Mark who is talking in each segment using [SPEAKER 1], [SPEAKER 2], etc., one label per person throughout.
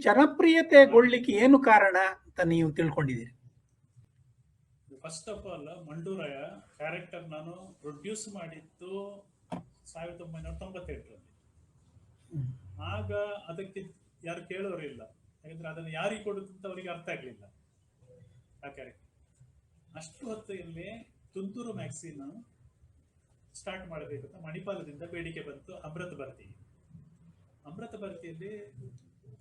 [SPEAKER 1] ಜನಪ್ರಿಯತೆಗೊಳ್ಳಿಕ್ಕೆ ಏನು ಕಾರಣ ಅಂತ ನೀವು ತಿಳ್ಕೊಂಡಿದ್ದೀರಿ?
[SPEAKER 2] ಫಸ್ಟ್ ಆಫ್ ಆಲ್ ಮಂಡೂರಾಯ ಕ್ಯಾರೆಕ್ಟರ್ ನಾನು ಪ್ರೊಡ್ಯೂಸ್ ಮಾಡಿದ್ದು 1998ರಲ್ಲಿ. ಆಗ ಅದಕ್ಕೆ ಯಾರು ಕೇಳೋರಿಲ್ಲ, ಯಾಕಂದ್ರೆ ಅದನ್ನು ಯಾರಿಗೆ ಕೊಡುತ್ತಂತ ಅವರಿಗೆ ಅರ್ಥ ಆಗ್ಲಿಲ್ಲ ಆ ಕ್ಯಾರೆಕ್ಟರ್. ಅಷ್ಟು ಹೊತ್ತಿನಲ್ಲಿ ತುಂತುರು ಮ್ಯಾಗ್ಝಿನ್ ಸ್ಟಾರ್ಟ್ ಮಾಡಬೇಕಂತ ಮಣಿಪಾಲದಿಂದ ಬೇಡಿಕೆ ಬಂತು ಅಮೃತ ಭಾರತಿಗೆ. ಅಮೃತ ಭಾರತಿಯಲ್ಲಿ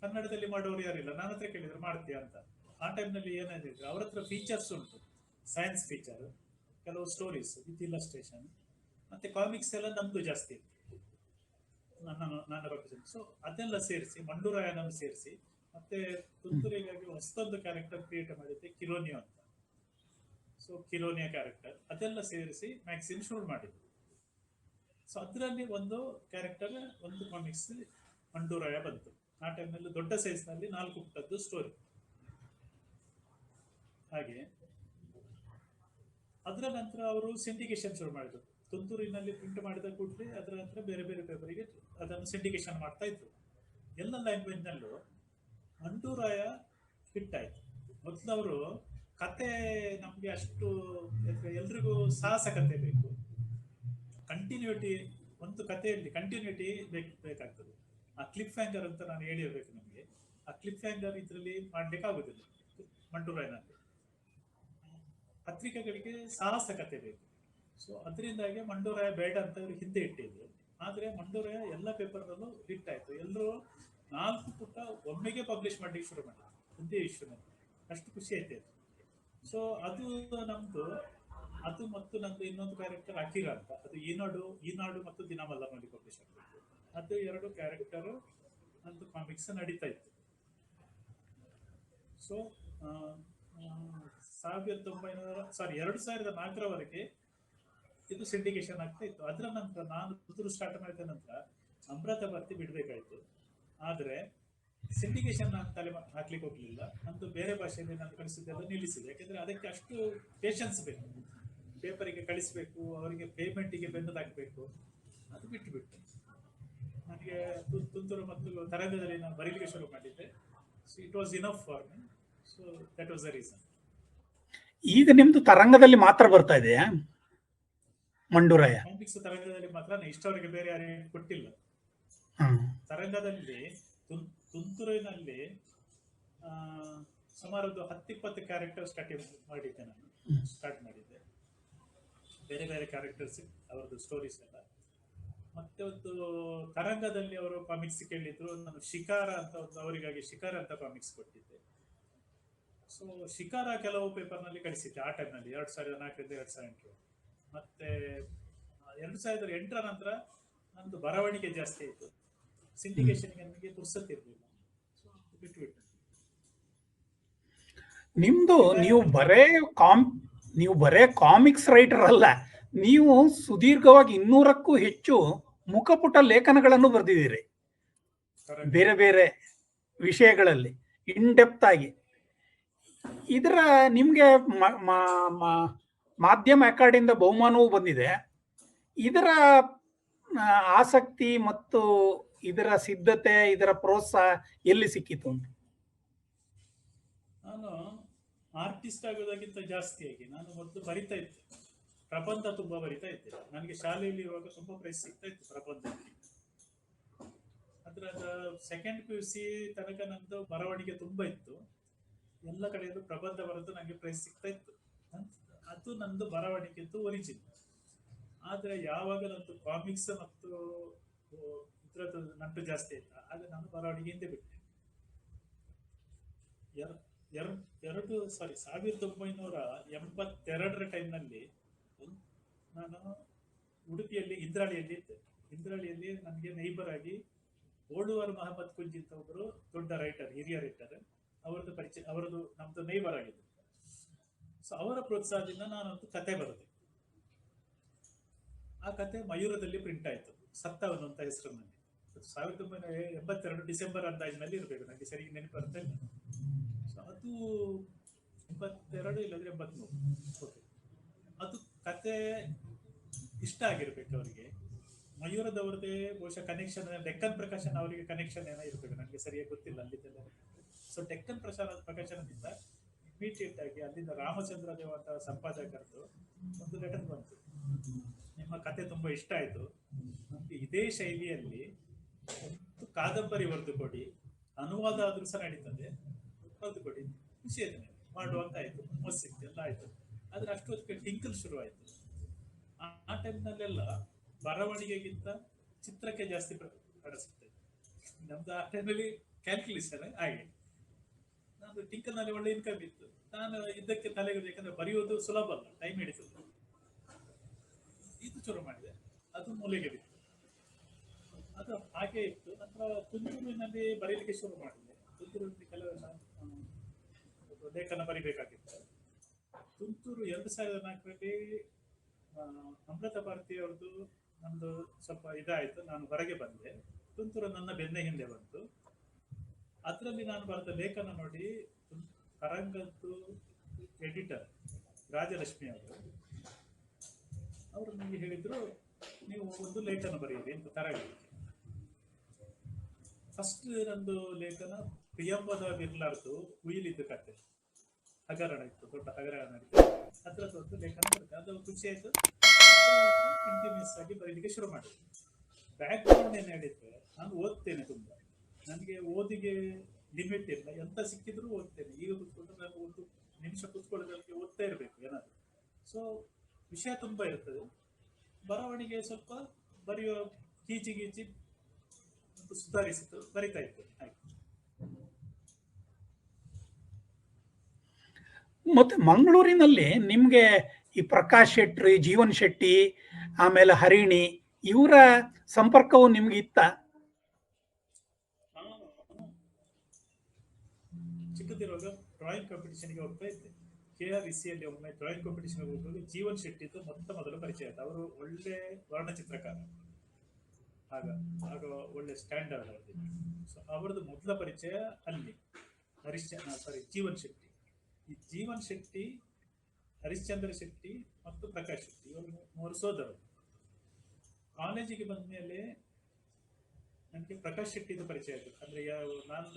[SPEAKER 2] ಕನ್ನಡದಲ್ಲಿ ಮಾಡೋರು ಯಾರಿಲ್ಲ. ನನ್ನ ಹತ್ರ ಕೇಳಿದ್ರು ಮಾಡ್ತೀಯಾ ಅಂತ. ಆ ಟೈಮ್ನಲ್ಲಿ ಏನಾದಿದ್ರು, ಅವ್ರ ಹತ್ರ ಫೀಚರ್ಸ್ ಉಂಟು, ಸೈನ್ಸ್ ಫೀಚರ್, ಕೆಲವು ಸ್ಟೋರೀಸ್ ವಿತ್ ಇಲ್ಲಸ್ಟ್ರೇಷನ್, ಮತ್ತೆ ಕಾಮಿಕ್ಸ್ ಎಲ್ಲ ನಮ್ದು ಜಾಸ್ತಿ ಇತ್ತು ನನ್ನ ಪ್ರೊಫೆಷನ್. ಸೊ ಅದೆಲ್ಲ ಸೇರಿಸಿ ಮಂಡೂರಾಯನನ್ನು ಸೇರಿಸಿ ಮತ್ತೆ ತುಂತುರಿಗಾಗಿ ಹೊಸದೊಂದು ಕ್ಯಾರೆಕ್ಟರ್ ಕ್ರಿಯೇಟ್ ಮಾಡಿದ್ದೆ, ಕಿರೋನಿಯೋ ಅಂತ. ಸೊ ಕಿರೋನಿಯಾ ಕ್ಯಾರೆಕ್ಟರ್ ಅದೆಲ್ಲ ಸೇರಿಸಿ ಮ್ಯಾಗ್ಝಿನ್ ಶುರು ಮಾಡಿದ್ವಿ. ಸೊ ಅದರಲ್ಲಿ ಒಂದು ಕ್ಯಾರೆಕ್ಟರ್, ಒಂದು ಕಾಮಿಕ್ಸ್ ಮಂಡೂರಾಯ ಬಂತು. ಆ ಟೈಮ್ನಲ್ಲಿ ದೊಡ್ಡ ಸೈಜ್ನಲ್ಲಿ 4 ಪುಟದ್ದು ಸ್ಟೋರಿ. ಹಾಗೆ ಅದರ ನಂತರ ಅವರು ಸಿಂಡಿಕೇಶನ್ ಶುರು ಮಾಡಿದ್ರು. ತುಂತುರಿನಲ್ಲಿ ಪ್ರಿಂಟ್ ಮಾಡಿದ ಕೂಡಲೇ ಅದರ ನಂತರ ಬೇರೆ ಬೇರೆ ಪೇಪರಿಗೆ ಅದನ್ನು ಸಿಂಡಿಕೇಶನ್ ಮಾಡ್ತಾ ಇದ್ರು. ಎಲ್ಲ ಲ್ಯಾಂಗ್ವೇಜ್ನಲ್ಲೂ ಮಂಡೂರಾಯ ಹಿಟ್ ಆಯ್ತು. ಮೊದಲವರು ಕತೆ ನಮಗೆ ಅಷ್ಟು ಎಲ್ರಿಗೂ ಸಾಹಸ ಕತೆ ಬೇಕು, ಕಂಟಿನ್ಯೂಟಿ, ಒಂದು ಕಥೆಯಲ್ಲಿ ಕಂಟಿನ್ಯೂಟಿ ಬೇಕಾಗ್ತದೆ. ಆ ಕ್ಲಿಪ್ ಹ್ಯಾಂಗರ್ ಅಂತ ನಾನು ಹೇಳಿರ್ಬೇಕು ನಮಗೆ. ಆ ಕ್ಲಿಪ್ ಹ್ಯಾಂಗರ್ ಇದರಲ್ಲಿ ಮಾಡ್ಲಿಕ್ಕೆ ಆಗುದಿಲ್ಲ ಮಂಡೂರಾಯನಲ್ಲಿ. ಪತ್ರಿಕೆಗಳಿಗೆ ಸಾಹಸ ಕತೆ ಬೇಕು. ಸೊ ಅದರಿಂದಾಗಿ ಮಂಡೂರಾಯ ಬೇಡ ಅಂತ ಅವರು ಹಿಂದೆ ಇಟ್ಟಿದ್ರು. ಆದ್ರೆ ಮಂಡೂರಾಯ ಎಲ್ಲ ಪೇಪರ್ನಲ್ಲೂ ಹಿಟ್ ಆಯ್ತು. ಎಲ್ಲರೂ 4 ಪುಟ ಒಮ್ಮೆಗೆ ಪಬ್ಲಿಷ್ ಮಾಡ್ಲಿಕ್ಕೆ ಶುರು ಮಾಡಿದ್ರು ಒಂದೇ ಇಶ್ಯೂನಲ್ಲಿ. ಅಷ್ಟು ಖುಷಿ ಆಯ್ತು. ಸೊ ಅದು ನಮ್ದು, ಅದು ಮತ್ತು ನಂದು ಇನ್ನೊಂದು ಕ್ಯಾರೆಕ್ಟರ್ ಅಕಿರ ಅಂತ, ಅದು ಈನಾಡು ಮತ್ತು ದಿನಮಲ್ಲಮಲ್ಲಿ ಪಬ್ಲಿಷ್ ಆಗಬೇಕು. ಅದು 2 ಕ್ಯಾರೆಕ್ಟರ್ ನಂದು ಕಾಮಿಕ್ಸ್ ನಡೀತಾ ಇತ್ತು. ಸೊ 2004ರವರೆಗೆ ಇದು ಸಿಂಡಿಕೇಶನ್ ಆಗ್ತಾ ಇತ್ತು. ಅದರ ನಂತರ ನಾನು ತುಂತುರು ಸ್ಟಾರ್ಟ್ ಮಾಡಿದ ನಂತರ ಅಮೃತ ಭಾರತಿ ಬಿಡ್ಬೇಕಾಯ್ತು. ಆದ್ರೆ ಸಿಂಡಿಕೇಶನ್ ನಾನು ತಲೆ ಹಾಕ್ಲಿಕ್ಕೆ ಹೋಗ್ಲಿಲ್ಲ. ನಂದು ಬೇರೆ ಭಾಷೆಯಲ್ಲಿ ನಾನು ಕಳಿಸಿದ್ದೆಲ್ಲ ನಿಲ್ಲಿಸಿದೆ. ಯಾಕೆಂದ್ರೆ ಅದಕ್ಕೆ ಅಷ್ಟು ಪೇಷನ್ಸ್ ಬೇಕು, ಪೇಪರಿಗೆ ಕಳಿಸ್ಬೇಕು, ಅವರಿಗೆ ಪೇಮೆಂಟಿಗೆ ಬೆನ್ನು ಹಾಕಬೇಕು. ಅದು ಬಿಟ್ಟು ನನಗೆ ತುಂತುರು ಮತ್ತು ತರಂಗದಲ್ಲಿ ನಾನು ಬರೀಲಿಕ್ಕೆ ಶುರು ಮಾಡಿದ್ದೆ. So it was enough for me. So that was the reason.
[SPEAKER 1] ಈಗ ನಿಮ್ದು ತರಂಗದಲ್ಲಿ ಮಾತ್ರ ಬರ್ತಾ ಇದೆಯಾ ಮಂಡೂರಾಯ?
[SPEAKER 2] ಕಾಮಿಕ್ಸ್ ತರಂಗದಲ್ಲಿ ಮಾತ್ರ, ಇಷ್ಟವರೆಗೆ ಬೇರೆ ಯಾರಿಗೆ ಕೊಟ್ಟಿಲ್ಲ. ತರಂಗದಲ್ಲಿ ತುಂತುರಿನಲ್ಲಿ ಸುಮಾರು 10-20 ಕ್ಯಾರೆಕ್ಟರ್ ಸ್ಟಾರ್ಟ್ ಮಾಡಿದ್ದೆ. ಬೇರೆ ಬೇರೆ ಕ್ಯಾರೆಕ್ಟರ್ಸ್ ಅವರದ್ದು ಸ್ಟೋರೀಸ್ ಎಲ್ಲ. ಮತ್ತೆ ಒಂದು ತರಂಗದಲ್ಲಿ ಅವರು ಕಾಮಿಕ್ಸ್ ಕೇಳಿದ್ರು. ನಾನು ಶಿಕಾರ ಅಂತ ಒಂದು ಅವರಿಗಾಗಿ ಶಿಕಾರ ಅಂತ ಕಾಮಿಕ್ಸ್ ಕೊಟ್ಟಿದ್ದೆ. ಸೊ ಶಿಕಾರ ಕೆಲವು ಪೇಪರ್ನಲ್ಲಿ ಕಳಿಸಿದ್ದೆ ಆ ಟೈಮ್ನಲ್ಲಿ 2004ರಿಂದ 2008. ಮತ್ತೆ 2008ರ ನಂತರ ನಂದು ಬರವಣಿಗೆ ಜಾಸ್ತಿ ಆಯಿತು. ಸಿಂಡಿಕೇಶನ್ಗೆ ನನಗೆ ಪುರ್ಸತ್ತಿರಲಿಲ್ಲ. ಬಿಟ್ಬಿಟ್ಟು
[SPEAKER 1] ನಿಮ್ದು ನೀವು ಬರೇ ಕಾಮಿಕ್ಸ್ ರೈಟರ್ ಅಲ್ಲ, ನೀವು ಸುದೀರ್ಘವಾಗಿ 200ಕ್ಕೂ ಹೆಚ್ಚು ಮುಖಪುಟ ಲೇಖನಗಳನ್ನು ಬರೆದಿದ್ದೀರಿ ಬೇರೆ ಬೇರೆ ವಿಷಯಗಳಲ್ಲಿ ಇನ್ ಡೆಪ್ತ್ ಆಗಿ. ಇದರ ನಿಮ್ಗೆ ಮಾಧ್ಯಮ ಅಕಾಡೆಮಿಯಿಂದ ಬಹುಮಾನವೂ ಬಂದಿದೆ. ಇದರ ಆಸಕ್ತಿ ಮತ್ತು ಇದರ ಸಿದ್ಧತೆ, ಇದರ ಪ್ರೋತ್ಸಾಹ ಎಲ್ಲಿ ಸಿಕ್ಕಿತು ಅಂತ?
[SPEAKER 2] ನಾನು ಆರ್ಟಿಸ್ಟ್ ಆಗೋದಕ್ಕಿಂತ ಜಾಸ್ತಿಯಾಗಿ ನಾನು ಮೊದಲು ಬರಿತಾ ಇದ್ದೆ, ಪ್ರಬಂಧ ತುಂಬಾ ಬರಿತಾ ಇದ್ದೆ. ನನಗೆ ಶಾಲೆಯಲ್ಲಿ ಇರುವಾಗ ತುಂಬಾ ಪ್ರೈಸ್ ಸಿಗ್ತಾ ಇತ್ತು ಪ್ರಬಂಧಕ್ಕೆ. ಅದರ ಸೆಕೆಂಡ್ PUC ತನಕ ನಂದು ಬರವಣಿಗೆ ತುಂಬಾ ಇತ್ತು. ಎಲ್ಲ ಕಡೆಯಲ್ಲೂ ಪ್ರಬಂಧ ಬರೆದು ನನಗೆ ಪ್ರೈಸ್ ಸಿಗ್ತಾ ಇತ್ತು. ಅದು ನಂದು ಬರವಣಿಗೆದ್ದು ಒರಿಜಿನ್. ಆದ್ರೆ ಯಾವಾಗ ನಂದು ಕಾಮಿಕ್ಸ್ ಮತ್ತು ಇದ್ರದ್ದು ನಂಟು ಜಾಸ್ತಿ ಆಯ್ತು, ಆಗ ನಾನು ಬರವಣಿಗೆ ಹಿಂದೆ ಬಿಟ್ಟೆ. 1982ರ ಟೈಮ್ನಲ್ಲಿ ನಾನು ಉಡುಪಿಯಲ್ಲಿ ಇಂದ್ರಾಳಿಯಲ್ಲಿ ಇದ್ದೆ. ಇಂದ್ರಾಳಿಯಲ್ಲಿ ನನಗೆ ನೈಬರ್ ಆಗಿ ಓಡುವರ್ ಮಹಮ್ಮದ್ ಕುಂಜಿ ಅಂತ ಒಬ್ಬರು ದೊಡ್ಡ ರೈಟರ್, ಹಿರಿಯ ರೈಟರ್, ಅವರದ್ದು ಪರಿಚಯ, ಅವರದ್ದು ನಮ್ದು ನೈಬರ್ ಆಗಿದೆ. ಸೊ ಅವರ ಪ್ರೋತ್ಸಾಹದಿಂದ ನಾನೊಂದು ಕತೆ ಬರೆದೆ. ಆ ಕತೆ ಮಯೂರದಲ್ಲಿ ಪ್ರಿಂಟ್ ಆಯಿತು, ಸತ್ತವನು ಅಂತ ಹೆಸರಿನಲ್ಲಿ. 1982 ಡಿಸೆಂಬರ್ ಅಂದಾಜಿನಲ್ಲಿ ಇರಬೇಕು, ನನಗೆ ಸರಿ ನೆನಪು ಬರ್ತಾ ಇಲ್ಲ. ಸೊ ಅದು 82 ಇಲ್ಲದ್ರೆ 83. ಓಕೆ, ಅದು ಕತೆ ಇಷ್ಟ ಆಗಿರ್ಬೇಕು ಅವರಿಗೆ. ಮಯೂರದವ್ರದ್ದೇ ಬಹುಶಃ ಕನೆಕ್ಷನ್, ಡೆಕ್ಕನ್ ಪ್ರಕಾಶನ ಅವರಿಗೆ ಕನೆಕ್ಷನ್ ಏನೋ ಇರ್ತದೆ, ನನಗೆ ಸರಿಯಾಗಿ ಗೊತ್ತಿಲ್ಲ ಅಲ್ಲಿದ್ದೆಲ್ಲ. ಸೊ ಡೆಕ್ಕನ್ ಪ್ರಕಾಶನದಿಂದ ಇಮಿಡಿಯೇಟ್ ಆಗಿ ಅಲ್ಲಿಂದ ರಾಮಚಂದ್ರ ದೇವ ಅಂತ ಸಂಪಾದಕರದ್ದು ಒಂದು ಲೆಟರ್ ಬಂತು, ನಿಮ್ಮ ಕತೆ ತುಂಬಾ ಇಷ್ಟ ಆಯ್ತು, ನಮ್ಗೆ ಇದೇ ಶೈಲಿಯಲ್ಲಿ ಒಂದು ಕಾದಂಬರಿ ಬರೆದು ಕೊಡಿ, ಅನುವಾದ ಆದ್ರೂ ಸಹ ನಡೀತದೆ, ಬರೆದು ಕೊಡಿ, ಖುಷಿ ಆಯ್ತು ಮಾಡುವಂತ ಆಯ್ತು, ಸಿಕ್ತು ಎಲ್ಲ ಆಯ್ತು. ಆದ್ರೆ ಅಷ್ಟೊತ್ತಿಗೆ ಟಿಂಕಲ್ ಶುರು ಆಯ್ತು. ಆ ಟೈಮ್ನಲ್ಲೆಲ್ಲ ಬರವಣಿಗೆಗಿಂತ ಚಿತ್ರಕ್ಕೆ ಜಾಸ್ತಿ ನಡೆಸುತ್ತೆ ನಮ್ದು. ಆ ಟೈಮಲ್ಲಿ ಕ್ಯಾಲ್ಕುಲೇಷನ್ ಹಾಗೆ, ನಾನು ಟಿಂಕಲ್ ನಲ್ಲಿ ಒಳ್ಳೆ ಇನ್ಕಮ್ ಇತ್ತು, ನಾನು ಇದಕ್ಕೆ ತಲೆಗೆ ಯಾಕಂದ್ರೆ ಬರೆಯೋದು ಸುಲಭ ಅಲ್ಲ, ಟೈಮ್ ಹಿಡಿತದೆ. ಇದು ಶುರು ಮಾಡಿದೆ, ಅದು ಮೂಲೆಗೆ ಬಿತ್ತು, ಅದು ಹಾಗೆ ಇತ್ತು. ನಂತರ ತುಂತುರಿನಲ್ಲಿ ಬರೀಲಿಕ್ಕೆ ಶುರು ಮಾಡಿದೆ. ತುಂತುರಿನಲ್ಲಿ ಕೆಲವೆಲ್ಲ ಲೇಖನ ಬರಿಬೇಕಾಗಿತ್ತು. ತುಂತುರು 2004ರಲ್ಲಿ ಅಮೃತ ಭಾರತಿಯವ್ರದ್ದು ನಮ್ದು ಸ್ವಲ್ಪ ಇದಾಯ್ತು, ನಾನು ಹೊರಗೆ ಬಂದೆ. ತುಂತುರು ನನ್ನ ಬೆನ್ನ ಹಿಂದೆ ಬಂತು. ಅದರಲ್ಲಿ ನಾನು ಬರೆದ ಲೇಖನ ನೋಡಿ ತರಂಗದ್ದು ಎಡಿಟರ್ ರಾಜಲಕ್ಷ್ಮಿ ಅವರು ನನಗೆ ಹೇಳಿದ್ರು, ನೀವು ಒಂದು ಲೇಖನ ಬರೆಯಿರಿ ಅಂತ ತರಂಗ. ಫಸ್ಟ್ ನಂದು ಲೇಖನ ಪ್ರಿಯಂವದ ಬಿರ್ಲಾರ್ದು ಉಯಿಲಿದ್ದು ಕತೆ, ಹಗರಣ ಇತ್ತು, ದೊಡ್ಡ ಹಗರಣ ಇತ್ತು, ಅದರದ್ದು ಒಂದು ಲೇಖನ ಬರುತ್ತೆ. ಅದು ಖುಷಿ ಆಯ್ತು, ಕಂಟಿನ್ಯೂಸ್ ಆಗಿ ಬರೀಲಿಕ್ಕೆ ಶುರು ಮಾಡಿದೆ. ಬ್ಯಾಕ್ ಗ್ರೌಂಡ್ ಏನು ಹೇಳಿದ್ರೆ, ನಾನು ಓದ್ತೇನೆ ತುಂಬಾ, ನನಗೆ ಓದಿಗೆ ಲಿಮಿಟ್ ಇಲ್ಲ, ಎಂತ ಸಿಕ್ಕಿದ್ರು ಓದ್ತೇನೆ. ಈಗ ಕೂತ್ಕೊಂಡು ನಾನು ಒಂದು ನಿಮಿಷ ಕೂತ್ಕೊಳ್ಳೋದಕ್ಕೆ ಓದ್ತಾ ಇರಬೇಕು ಏನಾದ್ರು. ಸೊ ವಿಷಯ ತುಂಬಾ ಇರ್ತದೆ, ಬರವಣಿಗೆ ಸ್ವಲ್ಪ ಬರೆಯೋ ಗೀಚಿ ಸುಧಾರಿಸಿತು, ಬರಿತಾ ಇರ್ತೇನೆ ಹಾಗೆ.
[SPEAKER 1] ಮತ್ತೆ ಮಂಗಳೂರಿನಲ್ಲಿ ನಿಮ್ಗೆ ಈ ಪ್ರಕಾಶ್ ಶೆಟ್ಟಿ, ಜೀವನ್ ಶೆಟ್ಟಿ, ಆಮೇಲೆ ಹರಿಣಿ ಇವರ ಸಂಪರ್ಕವು ನಿಮ್ಗೆ ಇತ್ತ?
[SPEAKER 2] ಚಿಕ್ಕದಿರುವಾಗ ಡ್ರಾಯಿಂಗ್ ಕಾಂಪಿಟೇಷನ್ಗೆ ಹೋಗ್ತಾ ಇದ್ದೆ. KRECಯಲ್ಲಿ ಒಮ್ಮೆ ಡ್ರಾಯಿಂಗ್ ಕಾಂಪಿಟೇಷನ್ ಹೋಗುವಾಗ ಜೀವನ್ ಶೆಟ್ಟಿದ್ದು ಮೊದಲು ಪರಿಚಯ ಆಯ್ತು. ಅವರು ಒಳ್ಳೆ ವರ್ಣಚಿತ್ರಕಾರ, ಆಗ ಒಳ್ಳೆ ಸ್ಟ್ಯಾಂಡರ್ಡ್ ಅವ್ರದ್ದು. ಸೊ ಅವರದ್ದು ಮೊದಲ ಪರಿಚಯ ಅಲ್ಲಿ ಜೀವನ್ ಶೆಟ್ಟಿ. ಈ ಜೀವನ್ ಶೆಟ್ಟಿ, ಹರಿಶ್ಚಂದ್ರ ಶೆಟ್ಟಿ ಮತ್ತು ಪ್ರಕಾಶ್ ಶೆಟ್ಟಿ ಇವರು 3 ಸೋದರರು. ಕಾಲೇಜಿಗೆ ಬಂದ ಮೇಲೆ ನನಗೆ ಪ್ರಕಾಶ್ ಶೆಟ್ಟಿದು ಪರಿಚಯ ಆಯಿತು. ಅಂದ್ರೆ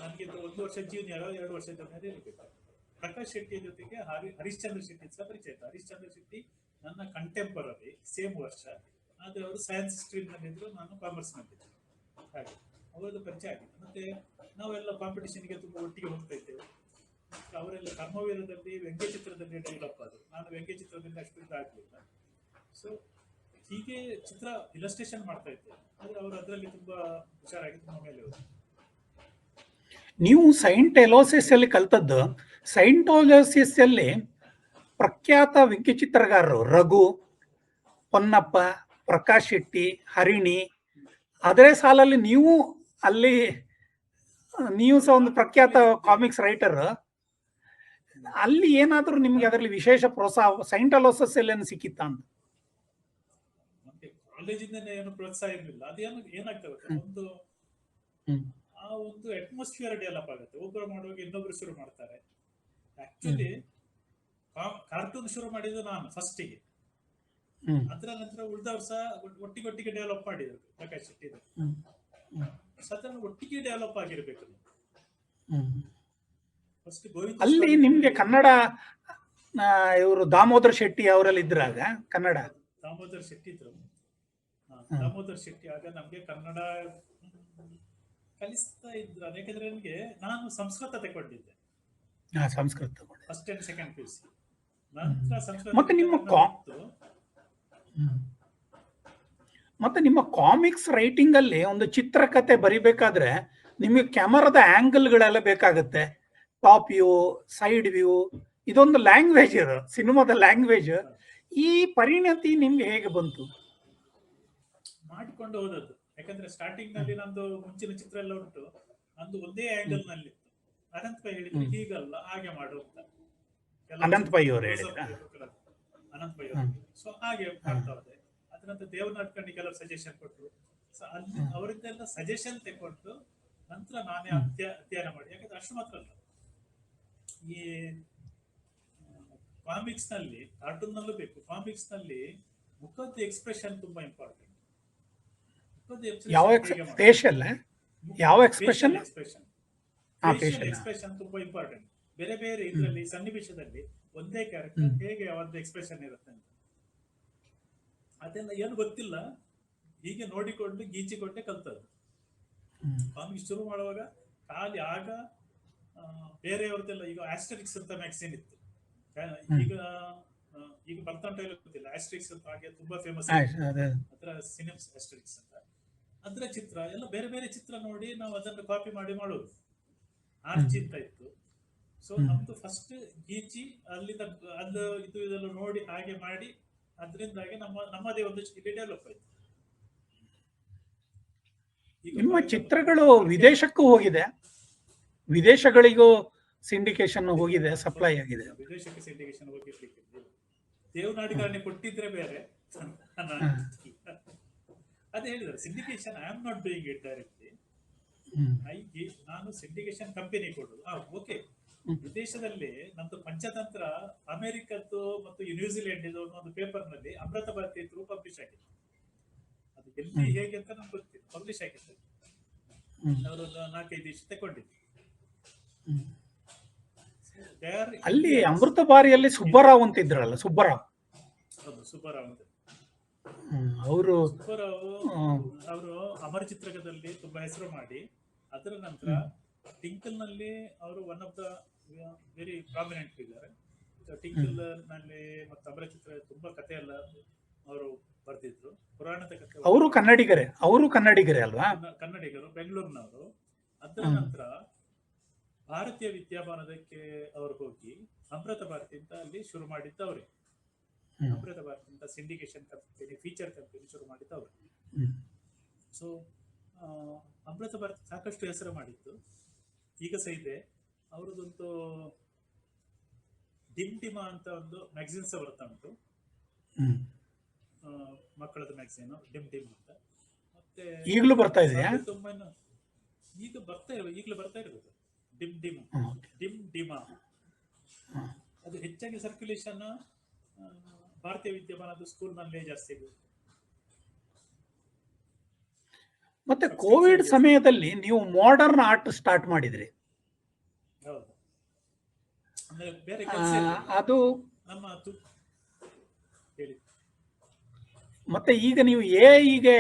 [SPEAKER 2] ನನಗೆ 1 ವರ್ಷ ಜೂನಿಯರ್, 2 ವರ್ಷದ ಮೇಲೆ ಇರಬೇಕು. ಪ್ರಕಾಶ್ ಶೆಟ್ಟಿ ಜೊತೆಗೆ ಹರಿಶ್ಚಂದ್ರ ಶೆಟ್ಟಿ ಸಹ ಪರಿಚಯ ಆಯ್ತು. ಹರಿಶ್ಚಂದ್ರ ಶೆಟ್ಟಿ ನನ್ನ ಕಂಟೆಂಪರರಿ, ಸೇಮ್ ವರ್ಷ, ಆದ್ರೆ ಅವರು ಸೈನ್ಸ್ ಸ್ಟ್ರೀಮ್ ನಲ್ಲಿದ್ರು, ನಾನು ಕಾಮರ್ಸ್ ನಲ್ಲಿದ್ದೆ. ಹಾಗೆ ಅವರದ್ದು ಪರಿಚಯ ಆಗಿತ್ತು. ಮತ್ತೆ ನಾವೆಲ್ಲ ಕಾಂಪಿಟೇಷನ್ಗೆ ತುಂಬ ಒಟ್ಟಿಗೆ ಹೋಗ್ತಾ ಇದ್ದೇವೆ. ಅವರೆಲ್ಲ ಕರ್ಮವೀರದಲ್ಲಿ ವ್ಯಂಗ್ಯಚಿತ್ರದಲ್ಲಿ ಡೆವಲಪ್ ಆದರು, ನಾನು ವ್ಯಂಗ್ಯಚಿತ್ರದಲ್ಲಿ ಅಷ್ಟು ಇದಾಗಲಿಲ್ಲ. ಸೊ ಹೀಗೆ ಚಿತ್ರ ಇಲಸ್ಟ್ರೇಷನ್ ಮಾಡ್ತಾ ಇದ್ದೆ, ಆದ್ರೆ ಅವರು ಅದರಲ್ಲಿ ತುಂಬಾ ಹುಷಾರಾಗಿ ತುಂಬ ಮೇಲೆ ಹೋದ್ರು.
[SPEAKER 1] ನೀವು ಸೈಂಟ್ ಎಲೋಸಿಸ್ ಅಲ್ಲಿ ಕಲ್ತದ್ದು. ಸೈಂಟ್ ಎಲೋಸಿಸ್ ಅಲ್ಲಿ ಪ್ರಖ್ಯಾತ ವ್ಯಂಗ್ಯಚಿತ್ರಗಾರರು ರಘು, ಪೊನ್ನಪ್ಪ, ಪ್ರಕಾಶ್ ಶೆಟ್ಟಿ, ಹರಿಣಿ, ಅದೇ ಸಾಲಲ್ಲಿ ನೀವು ಸಹ ಒಂದು ಪ್ರಖ್ಯಾತ ಕಾಮಿಕ್ಸ್ ರೈಟರ್. ಅಲ್ಲಿ ಏನಾದ್ರೂ ನಿಮ್ಗೆ ಅದರಲ್ಲಿ ವಿಶೇಷ ಪ್ರೋತ್ಸಾಹ ಸೈಂಟ್ ಅಲೋಸಿಸ್ ಅಲ್ಲಿ ಸಿಕ್ಕಿತ್ತ ಅಂತ?
[SPEAKER 2] ಕಾಲೇಜಿಂದ ಏನು ಪ್ರೋತ್ಸಾಹ ಇರಲಿಲ್ಲ. ಅದೇನು ಏನಾಗ್ತದೆ, ಒಂದು ಅಟ್ಮಾಸ್ಫಿಯರ್ ಡೆವಲಪ್ ಆಗುತ್ತೆ. ಒಬ್ಬರು ಮಾಡುವಾಗ ಇನ್ನೊಬ್ರು ಶುರು ಮಾಡ್ತಾರೆ. ಆಕ್ಚುಲಿ ಕಾರ್ಟೂನ್ ಶುರು ಮಾಡಿದ್ದು ನಾನು ಫಸ್ಟಿಗೆ, ಅದರ ನಂತರ ಉಳಿದವ್ರು ಸಹ ಒಟ್ಟಿಗೆ ಡೆವಲಪ್ ಮಾಡಿದ್ರು. ಪ್ರಕಾಶ್ ಶೆಟ್ಟಿ ಸದನ ಒಟ್ಟಿಗೆ ಡೆವಲಪ್ ಆಗಿರ್ಬೇಕು. ಫಸ್ಟ್
[SPEAKER 1] ಅಲ್ಲಿ ನಿಮ್ಗೆ ಕನ್ನಡ ಇವರು ದಾಮೋದರ್ ಶೆಟ್ಟಿ ಅವರೆಲ್ಲ ಇದ್ರಾಗ ಕನ್ನಡ
[SPEAKER 2] ದಾಮೋದರ್ ಶೆಟ್ಟಿ ಇದ್ರು. ದಾಮೋದರ್ ಶೆಟ್ಟಿ ಆಗ ನಮ್ಗೆ ಕನ್ನಡ ಕಲಿಸ್ತಾ ಇದ್ರು. ಯಾಕಂದ್ರೆ ನನಗೆ ನಾನು ಸಂಸ್ಕೃತ ತಗೊಂಡಿದ್ದೆ,
[SPEAKER 1] Sanskrit
[SPEAKER 2] first and second PUC. ನಂತರ ಸಂಸ್ಕೃತ
[SPEAKER 1] ಮತ್ತೆ ನಿಮ್ಮ ಕಾಮಿಕ್ಸ್ ರೈಟಿಂಗ್ ಅಲ್ಲಿ ಒಂದು ಚಿತ್ರಕಥೆ ಬರಿಬೇಕಾದ್ರೆ ನಿಮಗೆ ಕ್ಯಾಮರಾದ ಆಂಗಲ್ಗಳೆಲ್ಲ ಬೇಕಾಗುತ್ತೆ, ಟಾಪ್ ವ್ಯೂ, ಸೈಡ್ ವ್ಯೂ. ಇದೊಂದು ಲ್ಯಾಂಗ್ವೇಜ್, ಇದು ಸಿನಿಮಾದ ಲ್ಯಾಂಗ್ವೇಜ್. ಈ ಪರಿಣತಿ ನಿಮ್ಗೆ ಹೇಗೆ ಬಂತು?
[SPEAKER 2] ಮಾಡಿಕೊಂಡು ಹೋದದ್ದು. ಯಾಕಂದ್ರೆ ಸ್ಟಾರ್ಟಿಂಗ್ ನಲ್ಲಿ ನಂದು ಮುಂಚಿನ ಚಿತ್ರ ಎಲ್ಲ ಉಂಟು, ನಂದು ಒಂದೇ ಆಂಗಲ್ ನಲ್ಲಿ ಇತ್ತು. ಅನಂತ್ ಪೈ ಹೇಳಿದ್ರು ಹೀಗಲ್ಲ ಹಾಗೆ ಮಾಡು ಅಂತ.
[SPEAKER 1] ಅನಂತ್ ಪೈ ಅವರು
[SPEAKER 2] ಅನಂತ್ ಪೈ ಅವರು. ಸೊ ಹಾಗೆ ಮಾಡ್ತಾ ಹೋದೆ. ಅದ್ರ ನಂತರ ದೇವನಾಥ್ ಕೆಲವರು ಸಜೆಷನ್ ಕೊಟ್ಟರು. ಸೊ ಅಲ್ಲಿ ಅವರಿಂದೆಲ್ಲ ಸಜೆಷನ್ ತಗೊಂಡು ನಂತರ ನಾನೇ ಅಧ್ಯಯನ ಮಾಡಿ. ಯಾಕಂದ್ರೆ ಅಷ್ಟು ಮಾತ್ರ ಅಲ್ಲ, ಈ ಕಾಮಿಕ್ಸ್ ನಲ್ಲಿ, ಕಾರ್ಟೂನ್ ನಲ್ಲೂ ಬೇಕು, ಕಾಮಿಕ್ಸ್ ನಲ್ಲಿ ಮುಖದ ಎಕ್ಸ್ಪ್ರೆಷನ್ ತುಂಬಾ ಇಂಪಾರ್ಟೆಂಟ್.
[SPEAKER 1] ಯಾವ
[SPEAKER 2] ಹೇಗೆ ಮಾಡೋದು?
[SPEAKER 1] ಫೇಶಿಯಲ್ ಯಾವ ಎಕ್ಸ್ಪ್ರೆಷನ್?
[SPEAKER 2] ಎಕ್ಸ್ಪ್ರೆಷನ್
[SPEAKER 1] ಹಾ,
[SPEAKER 2] ಫೇಶಿಯಲ್
[SPEAKER 1] ಫೇಶಿಯಲ್.
[SPEAKER 2] ಎಕ್ಸ್ಪ್ರೆಷನ್ ತುಂಬಾ ಇಂಪಾರ್ಟೆಂಟ್. ಬೇರೆ ಬೇರೆ ಇದರಲ್ಲಿ ಸನ್ನಿವೇಶದಲ್ಲಿ ಒಂದೇ ಕ್ಯಾರೆಕ್ಟರ್
[SPEAKER 1] ಹ್ಮ್.
[SPEAKER 2] ಹೇಗೆ ಒಂದು ಎಕ್ಸ್ಪ್ರೆಷನ್ ಇರುತ್ತೆ ಅಂತ ಅದೆಲ್ಲ ಏನು ಗೊತ್ತಿಲ್ಲ, ಹೀಗೆ ನೋಡಿಕೊಂಡು ಗೀಚಿಕೊಂಡೆ ಕಲ್ತದ್ದು. ಅವನಿಗೆ ಶುರು ಮಾಡುವಾಗ ಖಾಲಿ ಆಗ ಬೇರೆಯವ್ರದ್ದೆಲ್ಲ ಈಗ ಆಸ್ಟರಿಕ್ಸ್ ಅಂತ ಮ್ಯಾಗ್ಝಿನ್ ಇತ್ತು. ಈಗ ಈಗ ಬರ್ತಾ ಉಂಟ ಇಲ್ಲ ಗೊತ್ತಿಲ್ಲ. ಆಸ್ಟರಿಕ್ಸ್ ಅಂತ ಹಾಗೆ ತುಂಬಾ ಫೇಮಸ್ ಅದರ ಸಿನಿಮ್ಸ್ ಆಸ್ಟರಿಕ್ಸ್ ಅಂತ. ಅದರ ಚಿತ್ರ ಎಲ್ಲ ಬೇರೆ ಬೇರೆ ಚಿತ್ರ ನೋಡಿ ನಾವು ಅದನ್ನು ಕಾಪಿ ಮಾಡಿ ಮಾಡೋದು. ಆರ್ಚಿ ಅಂತ ಇತ್ತು. ಸೊ ನಮ್ದು ಫಸ್ಟ್ ಗೀಚಿ ಅಲ್ಲಿಂದ ಅದು ಇದು ಇದೆಲ್ಲ ನೋಡಿ ಹಾಗೆ ಮಾಡಿ ಅದರಿಂದಾಗಿ ನಮ್ಮದೇ ಒಂದು ಡೆವಲಪ್ ಆಯ್ತು.
[SPEAKER 1] ನಿಮ್ಮ ಚಿತ್ರಗಳು ವಿದೇಶಕ್ಕೂ ಹೋಗಿದೆ, ವಿದೇಶಗಳಿಗೂ ಸಿಂಡಿಕೇಶನ್ ಹೋಗಿದೆ, ಸಪ್ಲೈ ಆಗಿದೆ.
[SPEAKER 2] ವಿದೇಶಕ್ಕೆ ಸಿಂಡಿಕೇಶನ್ ಹೋಗಿರ್ಲಿಕ್ಕೆ ದೇವನಾಡಿಗಾರನೆ ಕೊಟ್ಟಿದ್ರೆ ಬೇರೆ. ಅದೇ ಹೇಳಿದ್ದಾರೆ syndication I am not doing it directly. ನಾನು ಸಿಂಡಿಕೇಶನ್ ಕಂಪನಿ ಕೊಡುದು. ಓಕೆ, ವಿದೇಶದಲ್ಲಿ ನಮ್ದು ಪಂಚತಂತ್ರ ಅಮೆರಿಕದ್ದು ಮತ್ತು ನ್ಯೂಜಿಲೆಂಡ್ ಇದು ಒಂದು ಪೇಪರ್ ನಲ್ಲಿ ಅಮೃತ ಭಾರತಿ ಥ್ರೂ ಪಬ್ಲಿಷ್ ಆಗಿತ್ತು. ಅದು ಎಲ್ಲಿ ಹೇಗೆ ಅಂತ ನಮ್ಗೆ ಗೊತ್ತಿಲ್ಲ, ಪಬ್ಲಿಷ್ ಆಗಿತ್ತು. ಅವರು 4-5 ದಿವಸ ತಗೊಂಡಿದ್ದು.
[SPEAKER 1] ಅಲ್ಲಿ ಅಮೃತ ಬಾರಿಯಲ್ಲಿ ಸುಬ್ಬರಾವ್ ಅಂತ ಇದ್ರಲ್ಲ, ಸುಬ್ಬರಾವ್.
[SPEAKER 2] ಹೌದು, ಸುಬ್ಬರಾವ್ ಅಂತ.
[SPEAKER 1] ಅವರು
[SPEAKER 2] ಅಮರ ಚಿತ್ರಕದಲ್ಲಿ ತುಂಬಾ ಹೆಸರು ಮಾಡಿ ಅದರ ನಂತರ ಟಿಂಕಲ್ ನಲ್ಲಿ ಅವರು one of the very prominent figure. Tinkle ನಲ್ಲಿ ಮತ್ತು ಅಮರ ಚಿತ್ರ ತುಂಬಾ ಕಥೆ ಎಲ್ಲ ಅವರು ಬರ್ದಿದ್ರು, ಪುರಾಣದ ಕಥೆ.
[SPEAKER 1] ಅವರು ಕನ್ನಡಿಗರೇ ಅಲ್ವಾ?
[SPEAKER 2] ಕನ್ನಡಿಗರು, ಬೆಂಗಳೂರಿನವರು. ಅದರ ನಂತರ ಭಾರತೀಯ ವಿದ್ಯಾಭವನದಕ್ಕೆ ಅವರು ಹೋಗಿ ಅಮೃತ ಭಾರತಿ ಅಂತ ಅಲ್ಲಿ ಶುರು ಮಾಡಿದ್ದವ್ರೆ. ಅಮೃತ ಭಾರತಿ ಅಂತ ಸಿಂಡಿಕೇಶನ್ ಕಂಪನಿ, ಫೀಚರ್ ಕಂಪನಿ ಶುರು ಮಾಡಿದ್ದವ್ರೆ. ಸೊ ಅಮೃತ ಭಾರತಿ ಸಾಕಷ್ಟು ಹೆಸರು ಮಾಡಿತ್ತು. ಈಗ ಸಹ ಇದೆ ಅವರದೊಂದು ಡಿಮ್ ಅಂತ ಒಂದು ಮ್ಯಾಗಝಿನ್ ಸಹ ಬರ್ತಾ ಉಂಟು, ಮಕ್ಕಳದ ಮ್ಯಾಗಝಿನ್ ಡಿಮ್ ಅಂತ. ಮತ್ತೆ
[SPEAKER 1] ಈಗಲೂ ಬರ್ತಾ ಇದೆಯಾ?
[SPEAKER 2] ಈಗಲೂ ಬರ್ತಾ ಇರ್ಬೋದು. ಡಿಮ್ ಅದು ಹೆಚ್ಚಾಗಿ ಸರ್ಕ್ಯುಲೇಷನ್ ಭಾರತೀಯ ವಿದ್ಯಾಭವನದ ಸ್ಕೂಲ್ ನಲ್ಲೇ ಜಾಸ್ತಿ ಇದೆ.
[SPEAKER 1] ಮತ್ತೆ ಕೋವಿಡ್ ಸಮಯದಲ್ಲಿ ನೀವು ಮಾಡರ್ನ್ ಆರ್ಟ್ ಸ್ಟಾರ್ಟ್ ಮಾಡಿದ್ರಿ.
[SPEAKER 2] ಹೌದು, ಅಂದ್ರೆ ಬೇರೆ ಕೆಲಸ
[SPEAKER 1] ಅದು
[SPEAKER 2] ನಮ್ಮ ಹೇಳಿ.
[SPEAKER 1] ಮತ್ತೆ ಈಗ ನೀವು ಎಐಗೆ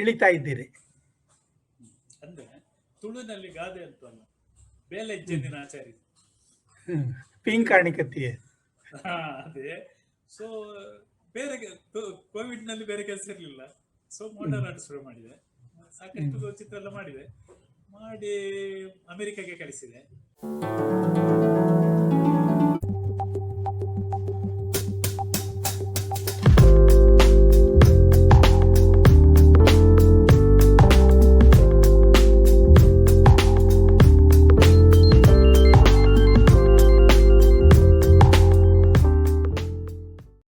[SPEAKER 1] ಇಳಿತಾ ಇದ್ದೀರಿ.
[SPEAKER 2] ಅಂದ್ರೆ ತುಳುನಲ್ಲಿ ಗಾದೆ ಅಂತಲ್ಲ, ಬೇಲೆ ಜನ್ನಿನ ಆಚಾರಿ
[SPEAKER 1] ಪಿಂಕ್ ಕಾಣಿಕತ್ತೀಯ.
[SPEAKER 2] ಅದೇ. ಸೊ ಬೇರೆ ಕೋವಿಡ್ ನಲ್ಲಿ ಬೇರೆ ಕೆಲಸ ಇರ್ಲಿಲ್ಲ, ಸೊ ಮಾಡರ್ನ್ ಆರ್ಟ್ ಶುರು ಮಾಡಿದೆ. ಸಾಕಷ್ಟು ಚಿತ್ರ ಎಲ್ಲ ಮಾಡಿ ಅಮೆರಿಕಾಗೆ ಕಳಿಸಿದೆ.